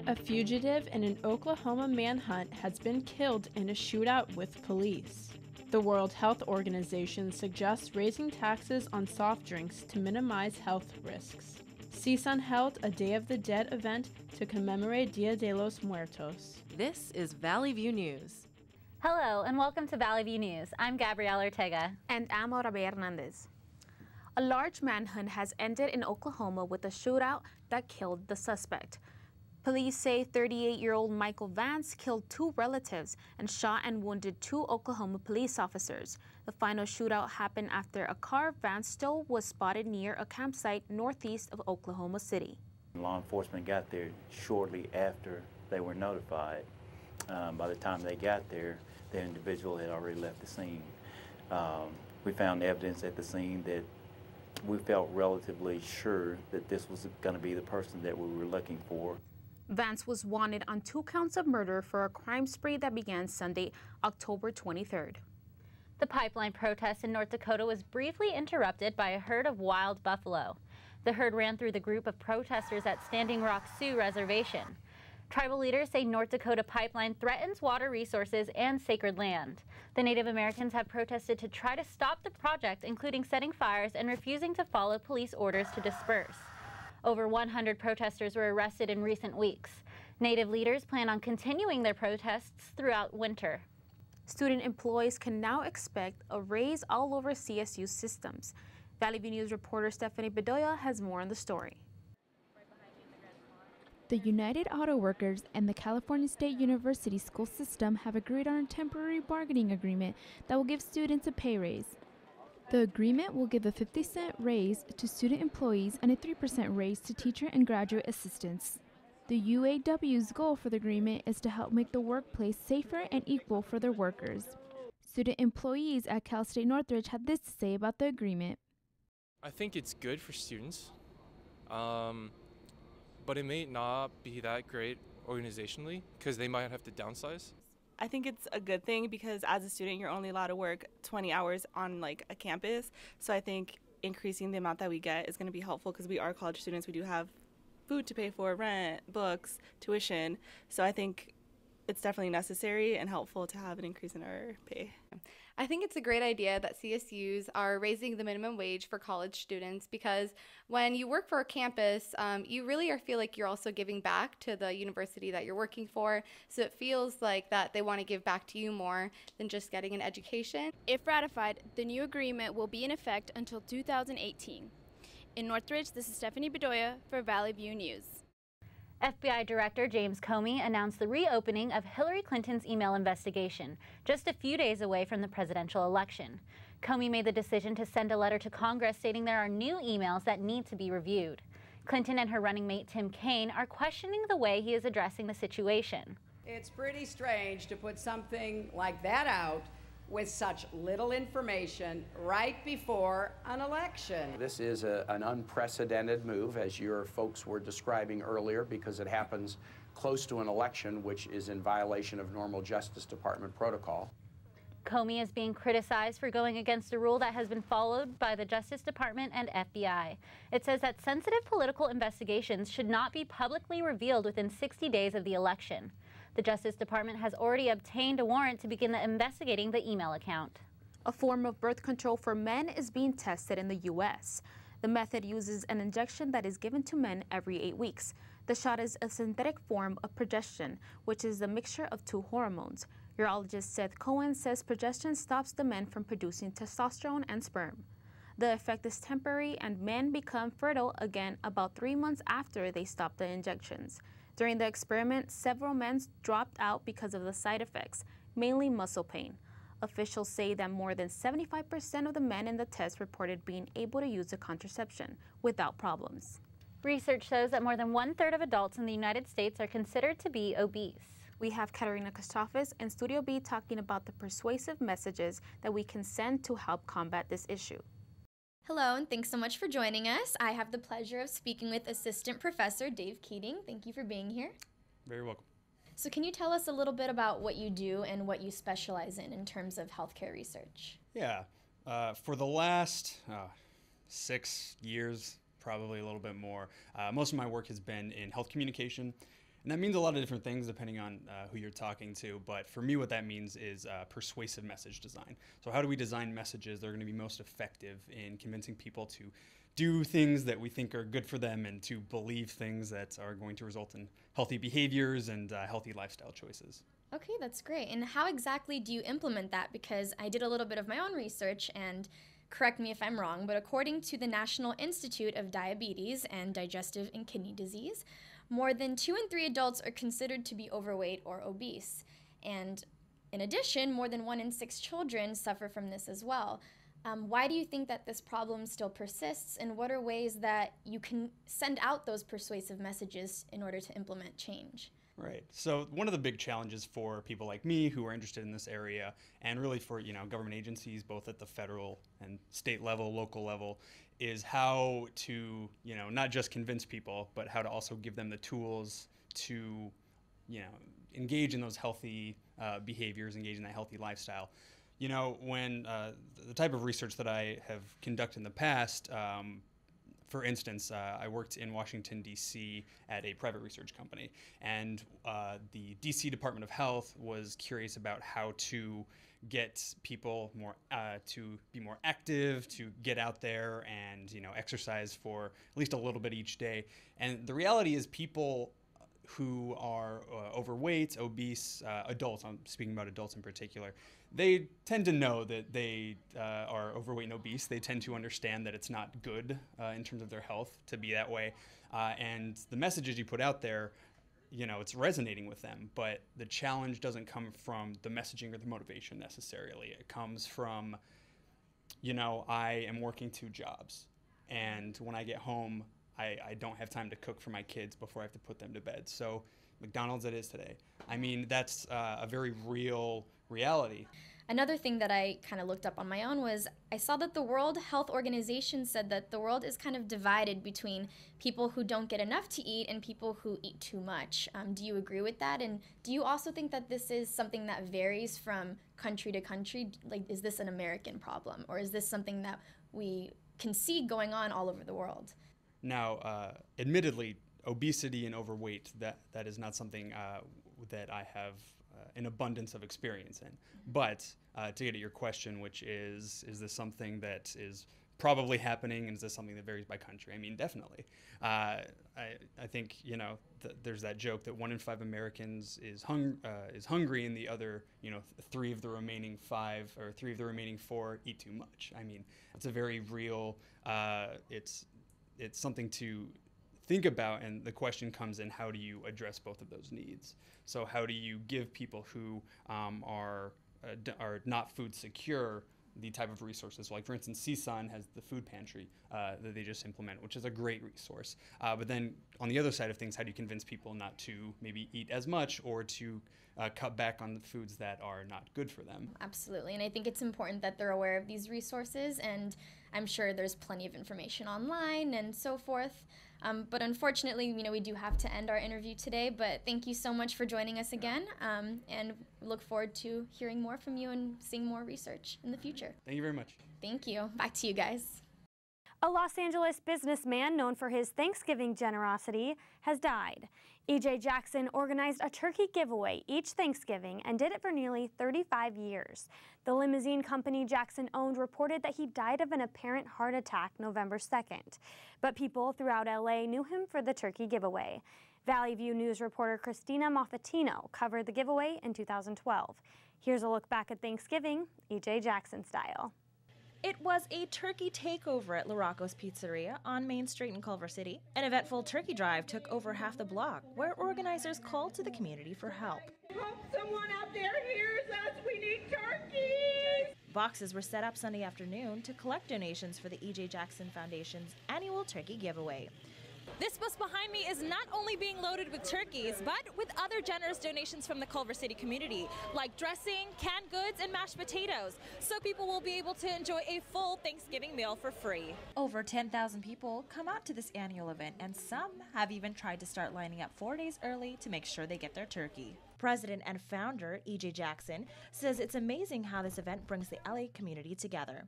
A fugitive in an Oklahoma manhunt has been killed in a shootout with police. The World Health Organization suggests raising taxes on soft drinks to minimize health risks. CSUN held a Day of the Dead event to commemorate Dia de los Muertos. This is Valley View News. Hello and welcome to Valley View News. I'm Gabrielle Ortega. And I'm Orabella Hernandez. A large manhunt has ended in Oklahoma with a shootout that killed the suspect. Police say 38-year-old Michael Vance killed two relatives and shot and wounded two Oklahoma police officers. The final shootout happened after a car Vance stole was spotted near a campsite northeast of Oklahoma City. Law enforcement got there shortly after they were notified. By the time they got there, the individual had already left the scene. We found evidence at the scene that we felt relatively sure that this was going to be the person that we were looking for. Vance was wanted on 2 counts of murder for a crime spree that began Sunday, October 23rd. The pipeline protest in North Dakota was briefly interrupted by a herd of wild buffalo. The herd ran through the group of protesters at Standing Rock Sioux Reservation. Tribal leaders say North Dakota pipeline threatens water resources and sacred land. The Native Americans have protested to try to stop the project, including setting fires and refusing to follow police orders to disperse. Over 100 protesters were arrested in recent weeks. Native leaders plan on continuing their protests throughout winter. Student employees can now expect a raise all over CSU systems. Valley View News reporter Stephanie Bedoya has more on the story. The United Auto Workers and the California State University school system have agreed on a temporary bargaining agreement that will give students a pay raise. The agreement will give a 50-cent raise to student employees and a 3% raise to teacher and graduate assistants. The UAW's goal for the agreement is to help make the workplace safer and equal for their workers. Student employees at Cal State Northridge had this to say about the agreement. I think it's good for students, but it may not be that great organizationally because they might have to downsize. I think it's a good thing because as a student, you're only allowed to work 20 hours on a campus. So I think increasing the amount that we get is going to be helpful because we are college students. We do have food to pay for, rent, books, tuition. So I think it's definitely necessary and helpful to have an increase in our pay. I think it's a great idea that CSUs are raising the minimum wage for college students because when you work for a campus, you really feel like you're also giving back to the university that you're working for. So it feels like that they want to give back to you more than just getting an education. If ratified, the new agreement will be in effect until 2018. In Northridge, this is Stephanie Bedoya for Valley View News. FBI Director James Comey announced the reopening of Hillary Clinton's email investigation, just a few days away from the presidential election. Comey made the decision to send a letter to Congress stating there are new emails that need to be reviewed. Clinton and her running mate Tim Kaine are questioning the way he is addressing the situation. It's pretty strange to put something like that out with such little information right before an election. This is an unprecedented move, as your folks were describing earlier, because it happens close to an election, which is in violation of normal Justice Department protocol. Comey is being criticized for going against a rule that has been followed by the Justice Department and FBI. It says that sensitive political investigations should not be publicly revealed within 60 days of the election. The Justice Department has already obtained a warrant to begin investigating the email account. A form of birth control for men is being tested in the U.S. The method uses an injection that is given to men every 8 weeks. The shot is a synthetic form of progestin, which is a mixture of 2 hormones. Urologist Seth Cohen says progestin stops the men from producing testosterone and sperm. The effect is temporary and men become fertile again about 3 months after they stop the injections. During the experiment, several men dropped out because of the side effects, mainly muscle pain. Officials say that more than 75% of the men in the test reported being able to use the contraception without problems. Research shows that more than 1/3 of adults in the United States are considered to be obese. We have Katerina Kostafis and Studio B talking about the persuasive messages that we can send to help combat this issue. Hello, and thanks so much for joining us. I have the pleasure of speaking with Assistant Professor Dave Keating. Thank you for being here. Very welcome. So can you tell us a little bit about what you do and what you specialize in terms of healthcare research? Yeah, for the last 6 years, probably a little bit more, most of my work has been in health communication, And that means a lot of different things depending on who you're talking to, but for me what that means is persuasive message design. So how do we design messages that are going to be most effective in convincing people to do things that we think are good for them and to believe things that are going to result in healthy behaviors and healthy lifestyle choices. Okay, that's great. And how exactly do you implement that? Because I did a little bit of my own research, and correct me if I'm wrong, but according to the National Institute of Diabetes and Digestive and Kidney Disease, more than 2 in 3 adults are considered to be overweight or obese. And in addition, more than 1 in 6 children suffer from this as well. Why do you think that this problem still persists, and what are ways that you can send out those persuasive messages in order to implement change? Right. So one of the big challenges for people like me who are interested in this area, and really for government agencies both at the federal and state level, local level, is how to not just convince people, but how to also give them the tools to engage in those healthy behaviors, engage in that healthy lifestyle. When the type of research that I have conducted in the past, for instance, I worked in Washington, D.C. at a private research company, and the D.C. Department of Health was curious about how to get people more to be more active, to get out there and exercise for at least a little bit each day. And the reality is people who are overweight, obese, adults, I'm speaking about adults in particular, they tend to know that they are overweight and obese. They tend to understand that it's not good in terms of their health to be that way. And the messages you put out there, it's resonating with them. But the challenge doesn't come from the messaging or the motivation necessarily. It comes from, I am working 2 jobs. And when I get home, I don't have time to cook for my kids before I have to put them to bed. So McDonald's it is today. I mean, that's a very real reality. Another thing that I kind of looked up on my own was I saw that the World Health Organization said that the world is kind of divided between people who don't get enough to eat and people who eat too much. Do you agree with that? And do you also think that this is something that varies from country to country? Like, is this an American problem, or is this something that we can see going on all over the world? Now, admittedly, obesity and overweight, that is not something that I have an abundance of experience in. But to get at your question, which is this something that is probably happening, and is this something that varies by country? I mean, definitely. I think, there's that joke that 1 in 5 Americans is hungry, and the other, 3 of the remaining 5 or 3 of the remaining 4 eat too much. I mean, it's a very real, it's something to think about, and the question comes in, how do you address both of those needs? So how do you give people who are not food secure the type of resources? Like, for instance, CSUN has the food pantry that they just implement, which is a great resource. But then on the other side of things, how do you convince people not to maybe eat as much, or to cut back on the foods that are not good for them? Absolutely, and I think it's important that they're aware of these resources, and I'm sure there's plenty of information online and so forth. But unfortunately, we do have to end our interview today, but thank you so much for joining us again, and look forward to hearing more from you and seeing more research in the future. Thank you very much. Thank you. Back to you guys. A Los Angeles businessman known for his Thanksgiving generosity has died. E.J. Jackson organized a turkey giveaway each Thanksgiving and did it for nearly 35 years. The limousine company Jackson owned reported that he died of an apparent heart attack November 2nd. But people throughout LA knew him for the turkey giveaway. Valley View News reporter Christina Moffatino covered the giveaway in 2012. Here's a look back at Thanksgiving, E.J. Jackson style. It was a turkey takeover at La Rocco's Pizzeria on Main Street in Culver City. An eventful turkey drive took over half the block, where organizers called to the community for help. Hope someone out there hears us. We need turkeys. Boxes were set up Sunday afternoon to collect donations for the E.J. Jackson Foundation's annual turkey giveaway. This bus behind me is not only being loaded with turkeys, but with other generous donations from the Culver City community, like dressing, canned goods, and mashed potatoes, so people will be able to enjoy a full Thanksgiving meal for free. Over 10,000 people come out to this annual event, and some have even tried to start lining up 4 days early to make sure they get their turkey. President and founder E.J. Jackson says it's amazing how this event brings the LA community together.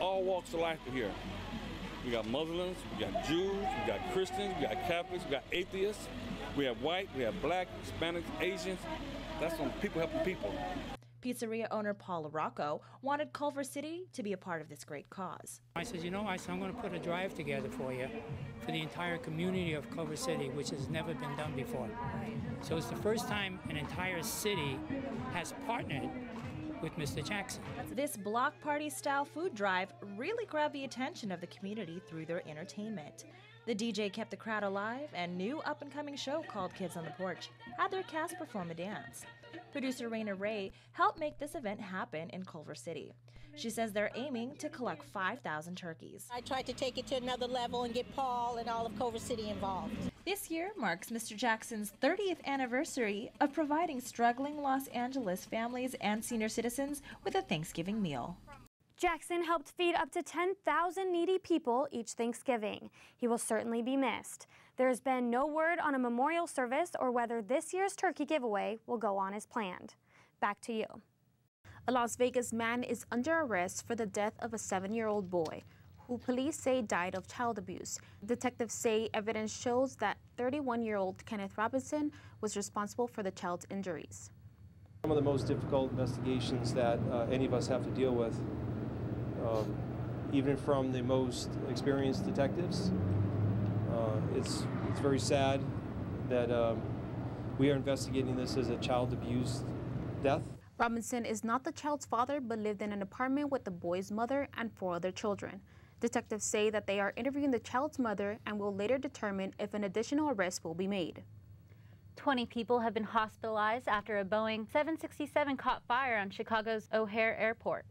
All walks of life are here. We got Muslims, we got Jews, we got Christians, we got Catholics, we got atheists. We have white, we have black, Hispanics, Asians. That's when people helping people. Pizzeria owner Paul Rocco wanted Culver City to be a part of this great cause. I said, I'm going to put a drive together for you, for the entire community of Culver City, which has never been done before. So it's the first time an entire city has partnered with Mr. Jackson. This block party style food drive really grabbed the attention of the community through their entertainment. The DJ kept the crowd alive, and new up-and-coming show called Kids on the Porch had their cast perform a dance. Producer Raina Ray helped make this event happen in Culver City. She says they're aiming to collect 5,000 turkeys. I tried to take it to another level and get Paul and all of Culver City involved. This year marks Mr. Jackson's 30th anniversary of providing struggling Los Angeles families and senior citizens with a Thanksgiving meal. Jackson helped feed up to 10,000 needy people each Thanksgiving. He will certainly be missed. There's been no word on a memorial service or whether this year's turkey giveaway will go on as planned. Back to you. A Las Vegas man is under arrest for the death of a 7-year-old boy, who police say died of child abuse. Detectives say evidence shows that 31-year-old Kenneth Robinson was responsible for the child's injuries. Some of the most difficult investigations that any of us have to deal with. Even from the most experienced detectives. It's very sad that we are investigating this as a child abuse death. Robinson is not the child's father, but lived in an apartment with the boy's mother and 4 other children. Detectives say that they are interviewing the child's mother and will later determine if an additional arrest will be made. 20 people have been hospitalized after a Boeing 767 caught fire on Chicago's O'Hare Airport.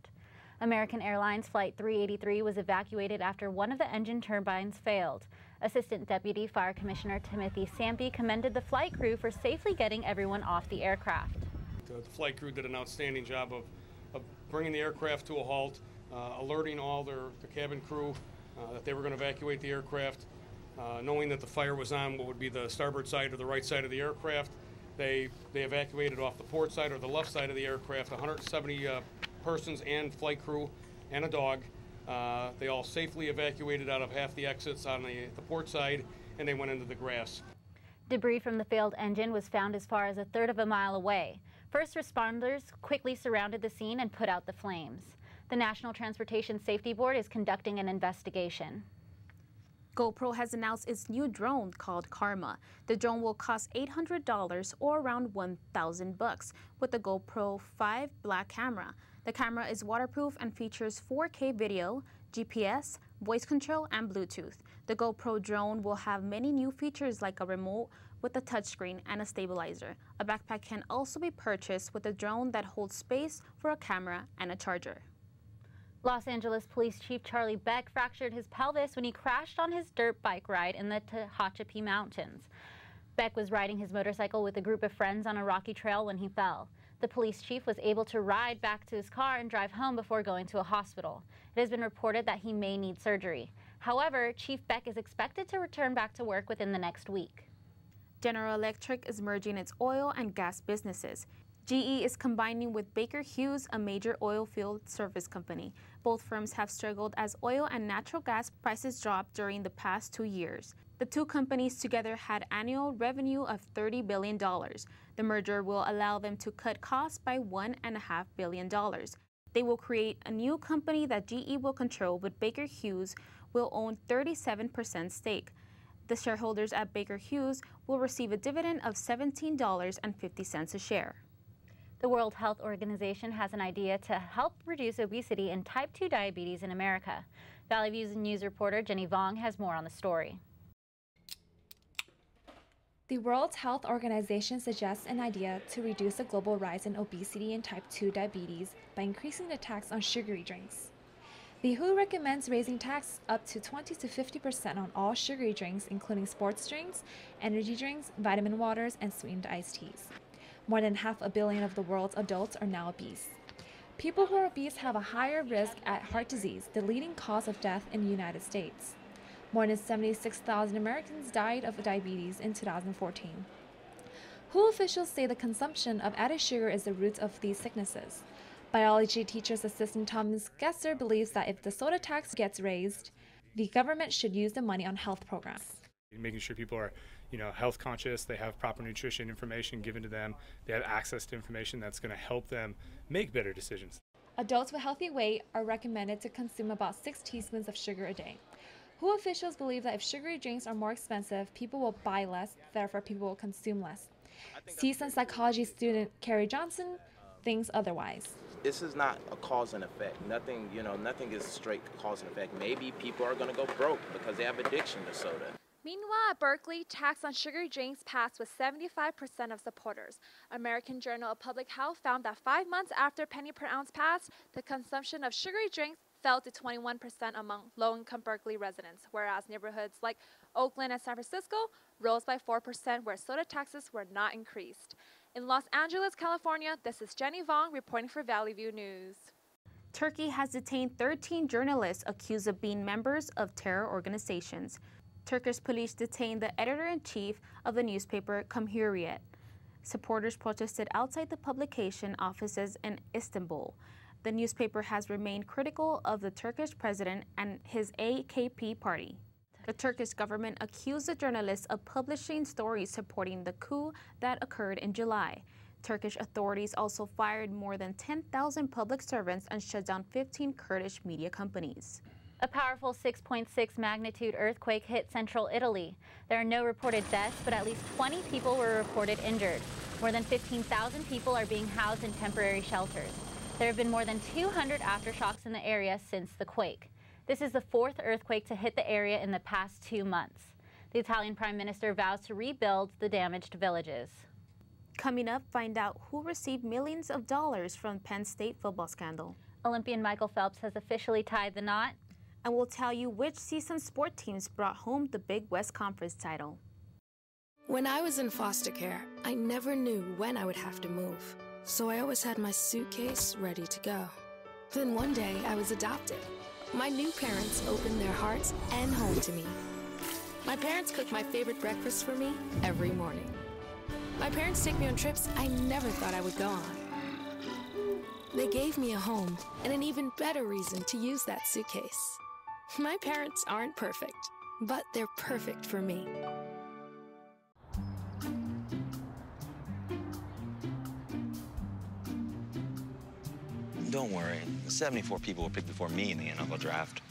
American Airlines Flight 383 was evacuated after one of the engine turbines failed. Assistant Deputy Fire Commissioner Timothy Sampe commended the flight crew for safely getting everyone off the aircraft. The flight crew did an outstanding job of bringing the aircraft to a halt, alerting all the cabin crew that they were going to evacuate the aircraft, knowing that the fire was on what would be the starboard side or the right side of the aircraft. They evacuated off the port side or the left side of the aircraft, 170 persons and flight crew and a dog. They all safely evacuated out of half the exits on the port side, and they went into the grass. Debris from the failed engine was found as far as 1/3 of a mile away. First responders quickly surrounded the scene and put out the flames. The National Transportation Safety Board is conducting an investigation. GoPro has announced its new drone called Karma. The drone will cost $800 or around $1,000 with the GoPro 5 Black camera. The camera is waterproof and features 4K video, GPS, voice control, and Bluetooth. The GoPro drone will have many new features like a remote with a touchscreen and a stabilizer. A backpack can also be purchased with a drone that holds space for a camera and a charger. Los Angeles Police Chief Charlie Beck fractured his pelvis when he crashed on his dirt bike ride in the Tehachapi Mountains. Beck was riding his motorcycle with a group of friends on a rocky trail when he fell. The police chief was able to ride back to his car and drive home before going to a hospital. It has been reported that he may need surgery. However, Chief Beck is expected to return back to work within the next week. General Electric is merging its oil and gas businesses. GE is combining with Baker Hughes, a major oil field service company. Both firms have struggled as oil and natural gas prices dropped during the past 2 years. The two companies together had annual revenue of $30 billion. The merger will allow them to cut costs by $1.5 billion. They will create a new company that GE will control, but Baker Hughes will own 37% stake. The shareholders at Baker Hughes will receive a dividend of $17.50 a share. The World Health Organization has an idea to help reduce obesity and type 2 diabetes in America. Valley Views News reporter Jenny Vong has more on the story. The World Health Organization suggests an idea to reduce the global rise in obesity and type 2 diabetes by increasing the tax on sugary drinks. The WHO recommends raising tax up to 20 to 50% on all sugary drinks, including sports drinks, energy drinks, vitamin waters, and sweetened iced teas. More than 500 million of the world's adults are now obese. People who are obese have a higher risk at heart disease, the leading cause of death in the United States. More than 76,000 Americans died of diabetes in 2014. WHO officials say the consumption of added sugar is the root of these sicknesses. Biology teacher's assistant Thomas Gesser believes that if the soda tax gets raised, the government should use the money on health programs. Making sure people are health conscious. They have proper nutrition information given to them. They have access to information that's going to help them make better decisions. Adults with healthy weight are recommended to consume about 6 teaspoons of sugar a day. WHO officials believe that if sugary drinks are more expensive, people will buy less, therefore people will consume less. CSUN psychology student Carrie Johnson thinks otherwise. This is not a cause and effect. Nothing is straight cause and effect. Maybe people are going to go broke because they have addiction to soda. Meanwhile, at Berkeley, tax on sugary drinks passed with 75% of supporters. American Journal of Public Health found that 5 months after penny per ounce passed, the consumption of sugary drinks fell to 21% among low-income Berkeley residents, whereas neighborhoods like Oakland and San Francisco rose by 4% where soda taxes were not increased. In Los Angeles, California, this is Jenny Vong reporting for Valley View News. Turkey has detained 13 journalists accused of being members of terror organizations. Turkish police detained the editor-in-chief of the newspaper Cumhuriyet. Supporters protested outside the publication offices in Istanbul. The newspaper has remained critical of the Turkish president and his AKP party. The Turkish government accused the journalists of publishing stories supporting the coup that occurred in July. Turkish authorities also fired more than 10,000 public servants and shut down 15 Kurdish media companies. A powerful 6.6 magnitude earthquake hit central Italy. There are no reported deaths, but at least 20 people were reported injured. More than 15,000 people are being housed in temporary shelters. There have been more than 200 aftershocks in the area since the quake. This is the 4th earthquake to hit the area in the past 2 months. The Italian Prime Minister vows to rebuild the damaged villages. Coming up, find out who received millions of dollars from Penn State football scandal. Olympian Michael Phelps has officially tied the knot. And we'll tell you which CSUN sport teams brought home the Big West Conference title. When I was in foster care, I never knew when I would have to move. So I always had my suitcase ready to go. Then one day I was adopted. My new parents opened their hearts and home to me. My parents cook my favorite breakfast for me every morning. My parents take me on trips I never thought I would go on. They gave me a home and an even better reason to use that suitcase. My parents aren't perfect, but they're perfect for me. Don't worry, 74 people were picked before me in the NFL draft.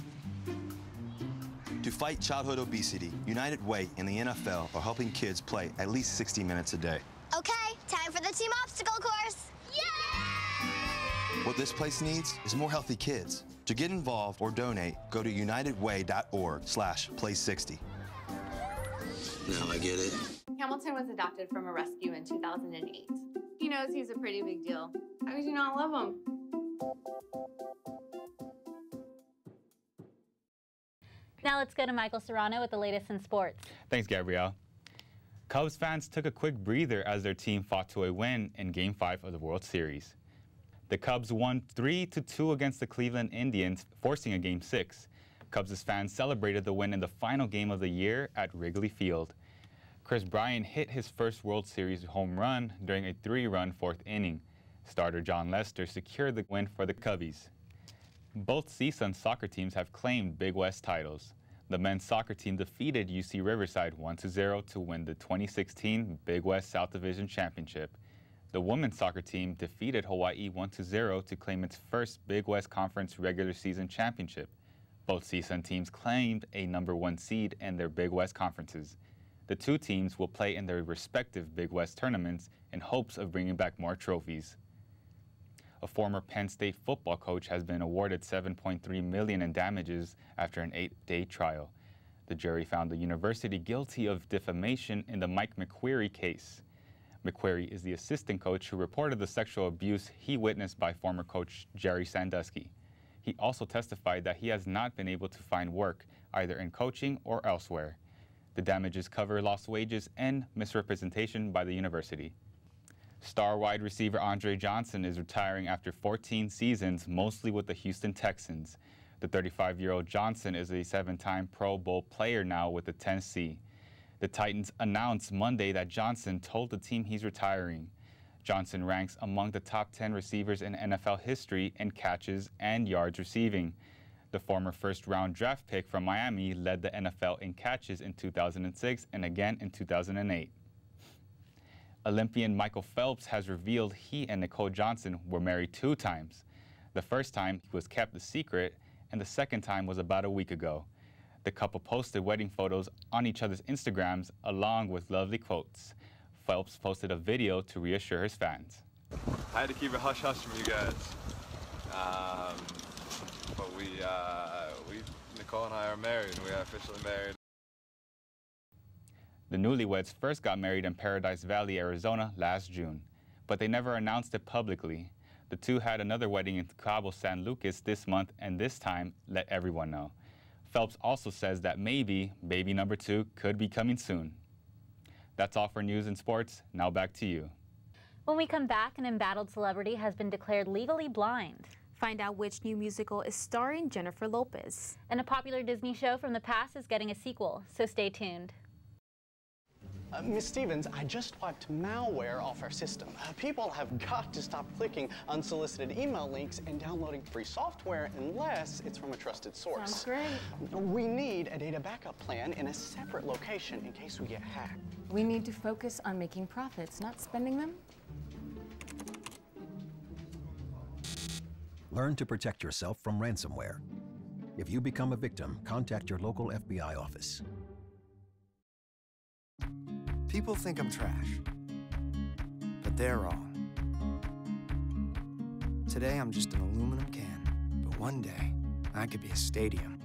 To fight childhood obesity, United Way and the NFL are helping kids play at least 60 minutes a day. Okay, time for the team obstacle course. Yay! What this place needs is more healthy kids. To get involved or donate, go to unitedway.org/play60. Now I get it. Hamilton was adopted from a rescue in 2008. He knows he's a pretty big deal. How could you not love him? Now let's go to Michael Serrano with the latest in sports. Thanks, Gabrielle. Cubs fans took a quick breather as their team fought to a win in Game 5 of the World Series. The Cubs won 3-2 against the Cleveland Indians, forcing a Game 6. Cubs fans celebrated the win in the final game of the year at Wrigley Field. Chris Bryant hit his first World Series home run during a 3-run 4th inning. Starter John Lester secured the win for the Cubbies. Both CSUN soccer teams have claimed Big West titles. The men's soccer team defeated UC Riverside 1-0 to win the 2016 Big West South Division Championship. The women's soccer team defeated Hawaii 1-0 to claim its first Big West Conference regular season championship. Both CSUN teams claimed a #1 seed in their Big West conferences. The two teams will play in their respective Big West tournaments in hopes of bringing back more trophies. A former Penn State football coach has been awarded $7.3 million in damages after an 8-day trial. The jury found the university guilty of defamation in the Mike McQueary case. McQueary is the assistant coach who reported the sexual abuse he witnessed by former coach Jerry Sandusky. He also testified that he has not been able to find work, either in coaching or elsewhere. The damages cover lost wages and misrepresentation by the university. Star wide receiver Andre Johnson is retiring after 14 seasons, mostly with the Houston Texans. The 35-year-old Johnson is a 7-time Pro Bowl player now with the Tennessee. The Titans announced Monday that Johnson told the team he's retiring. Johnson ranks among the top 10 receivers in NFL history in catches and yards receiving. The former first-round draft pick from Miami led the NFL in catches in 2006 and again in 2008. Olympian Michael Phelps has revealed he and Nicole Johnson were married 2 times. The first time he was kept a secret, and the second time was about a week ago. The couple posted wedding photos on each other's Instagrams along with lovely quotes. Phelps posted a video to reassure his fans. I had to keep it hush-hush from you guys. But Nicole and I are married. We are officially married. The newlyweds first got married in Paradise Valley, Arizona last June, but they never announced it publicly. The two had another wedding in Cabo San Lucas this month, and this time let everyone know. Phelps also says that maybe baby number 2 could be coming soon. That's all for news and sports. Now back to you. When we come back, an embattled celebrity has been declared legally blind. Find out which new musical is starring Jennifer Lopez. And a popular Disney show from the past is getting a sequel, so stay tuned. Ms. Stevens, I just wiped malware off our system. People have got to stop clicking unsolicited email links and downloading free software unless it's from a trusted source. Sounds great. We need a data backup plan in a separate location in case we get hacked. We need to focus on making profits, not spending them. Learn to protect yourself from ransomware. If you become a victim, contact your local FBI office. People think I'm trash, but they're wrong. Today I'm just an aluminum can, but one day I could be a stadium.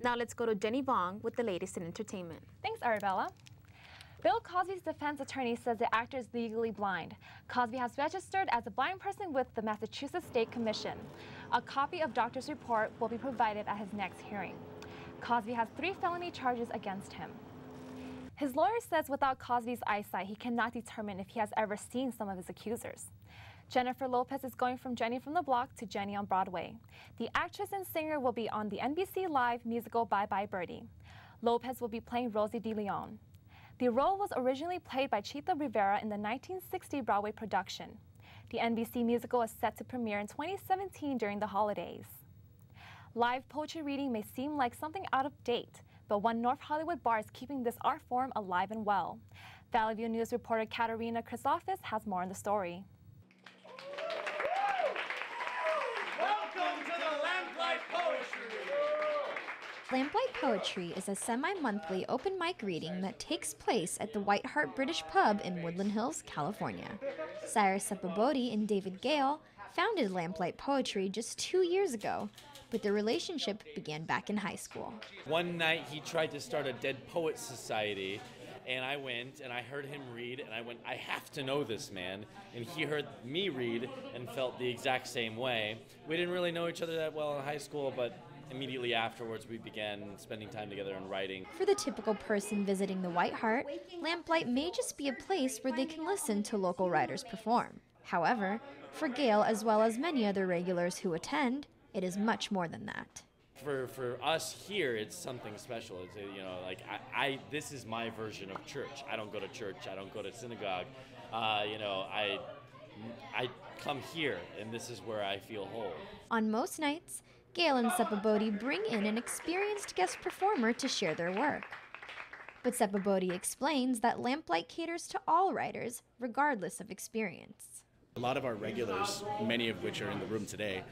Now let's go to Jenny Bong with the latest in entertainment. Thanks, Arabella. Bill Cosby's defense attorney says the actor is legally blind. Cosby has registered as a blind person with the Massachusetts State Commission. A copy of doctor's report will be provided at his next hearing. Cosby has 3 felony charges against him. His lawyer says without Cosby's eyesight, he cannot determine if he has ever seen some of his accusers. Jennifer Lopez is going from Jenny from the Block to Jenny on Broadway. The actress and singer will be on the NBC Live musical Bye Bye Birdie. Lopez will be playing Rosie DeLeon. The role was originally played by Chita Rivera in the 1960 Broadway production. The NBC musical is set to premiere in 2017 during the holidays. Live poetry reading may seem like something out of date, but one North Hollywood bar is keeping this art form alive and well. Valley View News reporter Katerina Chrysofis has more on the story. Welcome to the Lamplight Poetry! Lamplight Poetry is a semi-monthly open mic reading that takes place at the White Hart British Pub in Woodland Hills, California. Cyrus Sepabodi and David Gale founded Lamplight Poetry just 2 years ago, but their relationship began back in high school. One night he tried to start a Dead Poets Society, and I went and I heard him read, and I went, I have to know this man. And he heard me read and felt the exact same way. We didn't really know each other that well in high school, but immediately afterwards we began spending time together and writing. For the typical person visiting the White Hart, Lamplight may just be a place where they can listen to local writers perform. However, for Gail, as well as many other regulars who attend, it is much more than that. For us here, it's something special. It's, you know, like this is my version of church. I don't go to church. I don't go to synagogue. You know, I come here, and this is where I feel whole. On most nights, Gail and Sepabodi bring in an experienced guest performer to share their work. But Sepabodi explains that Lamplight caters to all writers, regardless of experience. A lot of our regulars, many of which are in the room today,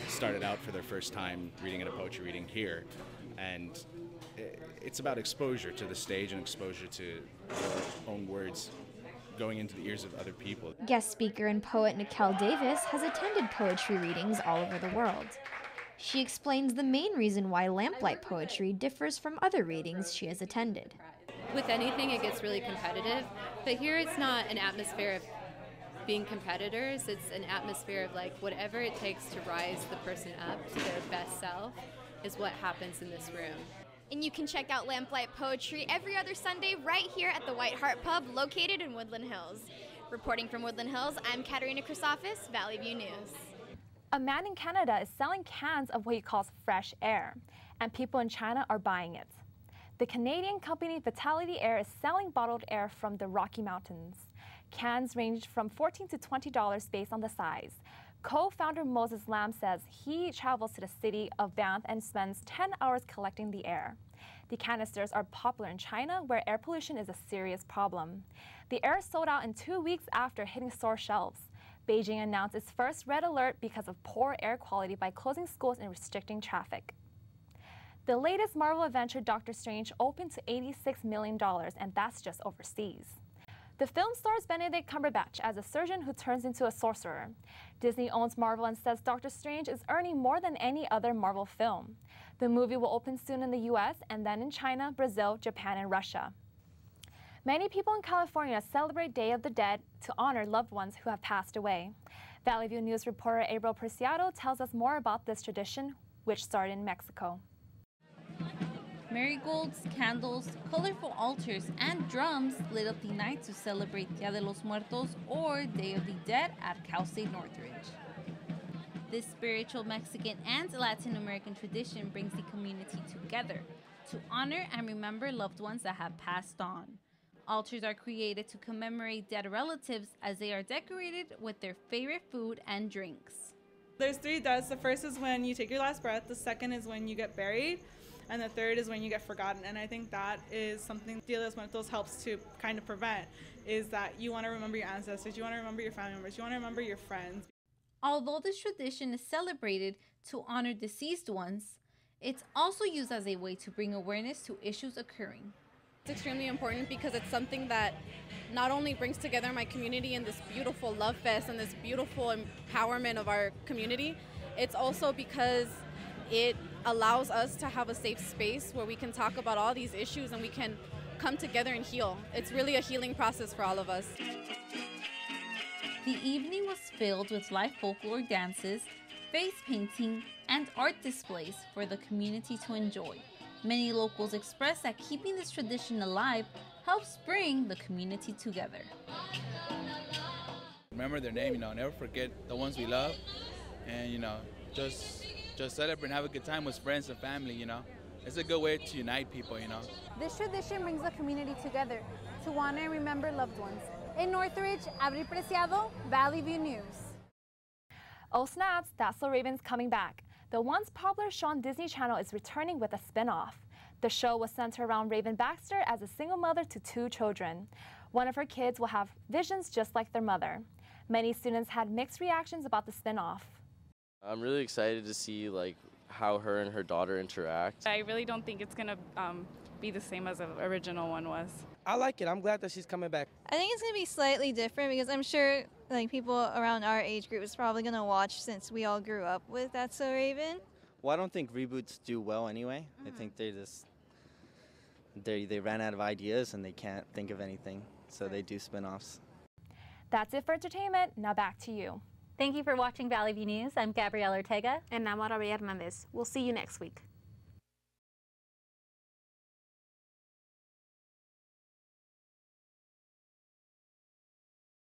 started out for their first time reading at a poetry reading here. And it's about exposure to the stage and exposure to your own words going into the ears of other people. Guest speaker and poet Nikel Davis has attended poetry readings all over the world. She explains the main reason why Lamplight Poetry differs from other readings she has attended. With anything, it gets really competitive, but here it's not an atmosphere of being competitors. It's an atmosphere of like whatever it takes to rise the person up to their best self is what happens in this room. And you can check out Lamplight Poetry every other Sunday right here at the White Hart Pub located in Woodland Hills. Reporting from Woodland Hills, I'm Katerina Chrysofis, Valley View News. A man in Canada is selling cans of what he calls fresh air, and people in China are buying it. The Canadian company Vitality Air is selling bottled air from the Rocky Mountains. Cans range from $14 to $20 based on the size. Co-founder Moses Lam says he travels to the city of Banff and spends 10 hours collecting the air. The canisters are popular in China, where air pollution is a serious problem. The air sold out in 2 weeks after hitting store shelves. Beijing announced its first red alert because of poor air quality by closing schools and restricting traffic. The latest Marvel adventure, Doctor Strange, opened to $86 million, and that's just overseas. The film stars Benedict Cumberbatch as a surgeon who turns into a sorcerer. Disney owns Marvel and says Doctor Strange is earning more than any other Marvel film. The movie will open soon in the US and then in China, Brazil, Japan, and Russia. Many people in California celebrate Day of the Dead to honor loved ones who have passed away. Valley View News reporter April Preciado tells us more about this tradition, which started in Mexico. Marigolds, candles, colorful altars, and drums lit up the night to celebrate Dia de los Muertos, or Day of the Dead, at Cal State Northridge. This spiritual Mexican and Latin American tradition brings the community together to honor and remember loved ones that have passed on. Altars are created to commemorate dead relatives as they are decorated with their favorite food and drinks. There's 3 deaths. The first is when you take your last breath, the second is when you get buried, and the third is when you get forgotten. And I think that is something Dia de los Muertos helps to kind of prevent, is that you want to remember your ancestors, you want to remember your family members, you want to remember your friends. Although this tradition is celebrated to honor deceased ones, it's also used as a way to bring awareness to issues occurring. It's extremely important because it's something that not only brings together my community in this beautiful love fest and this beautiful empowerment of our community, it's also because it allows us to have a safe space where we can talk about all these issues and we can come together and heal. It's really a healing process for all of us. The evening was filled with live folklore dances, face painting, and art displays for the community to enjoy. Many locals express that keeping this tradition alive helps bring the community together. Remember their name, never forget the ones we love, and just celebrate and have a good time with friends and family, It's a good way to unite people, This tradition brings the community together to honor and remember loved ones. In Northridge, Abril Preciado, Valley View News. Oh snaps, That's So Raven's coming back. The once popular show on Disney Channel is returning with a spin-off. The show was centered around Raven Baxter as a single mother to 2 children. One of her kids will have visions just like their mother. Many students had mixed reactions about the spin-off. I'm really excited to see how her and her daughter interact. I really don't think it's gonna be the same as the original one was. I like it. I'm glad that she's coming back. I think it's going to be slightly different because I'm sure people around our age group is probably going to watch since we all grew up with That's So Raven. Well, I don't think reboots do well anyway. I think they ran out of ideas and they can't think of anything, so they do spin-offs. That's it for entertainment. Now back to you. Thank you for watching Valley View News. I'm Gabrielle Ortega. And I'm Arabella Hernandez. We'll see you next week.